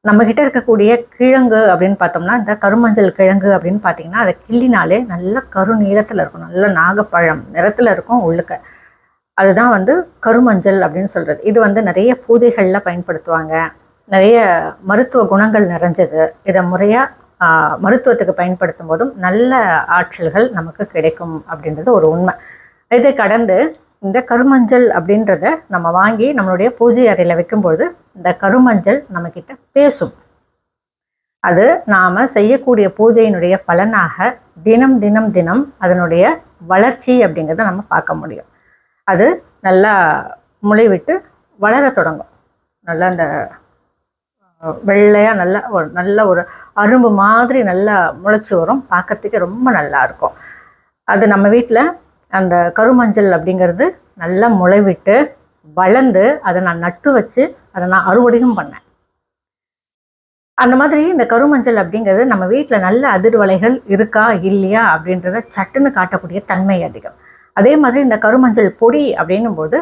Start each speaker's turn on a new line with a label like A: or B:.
A: நம்மக்கிட்ட இருக்கக்கூடிய கிழங்கு அப்படின்னு பார்த்தோம்னா, இந்த கருமஞ்சள் கிழங்கு அப்படின்னு பார்த்தீங்கன்னா, அதை கிள்ளினாலே நல்ல கருநீலத்தில இருக்கும். நல்ல நாகப்பழம் நிறத்தில இருக்கும் உள்ளுக்க. அதுதான் வந்து கருமஞ்சள் அப்படின்னு சொல்றது. இது வந்து நிறைய பூஜைகள்ல பயன்படுத்துவாங்க. நிறைய மருத்துவ குணங்கள் நிறைஞ்சது. இதை முறையா மருத்துவத்துக்கு பயன்படுத்தும் போதும் நல்ல ஆற்றல்கள் நமக்கு கிடைக்கும் அப்படின்றது ஒரு உண்மை. இதை கடந்து இந்த கருமஞ்சள் அப்படின்றத நம்ம வாங்கி நம்மளுடைய பூஜை அறையில் வைக்கும்போது இந்த கருமஞ்சள் நம்மக்கிட்ட பேசும். அது நாம் செய்யக்கூடிய பூஜையினுடைய பலனாக தினம் தினம் தினம் அதனுடைய வளர்ச்சி அப்படிங்கிறத நம்ம பார்க்க முடியும். அது நல்லா முளைவிட்டு வளர தொடங்கும். நல்லா அந்த வெள்ளையாக நல்ல ஒரு அரும்பு மாதிரி நல்லா முளைச்சி வரும். பார்க்கறதுக்கு ரொம்ப நல்லா இருக்கும். அது நம்ம வீட்டில் அந்த கருமஞ்சள் அப்படிங்கிறது நல்லா முளைவிட்டு வளர்ந்து அதை நான் நட்டு வச்சு அதை நான் அறுவடையும் பண்ணேன். அந்த மாதிரி இந்த கருமஞ்சள் அப்படிங்கிறது நம்ம வீட்டில் நல்ல அதிர்வலைகள் இருக்கா இல்லையா அப்படின்றத சட்டுன்னு காட்டக்கூடிய தன்மை அதிகம். அதே மாதிரி இந்த கருமஞ்சள் பொடி அப்படின்னும் போது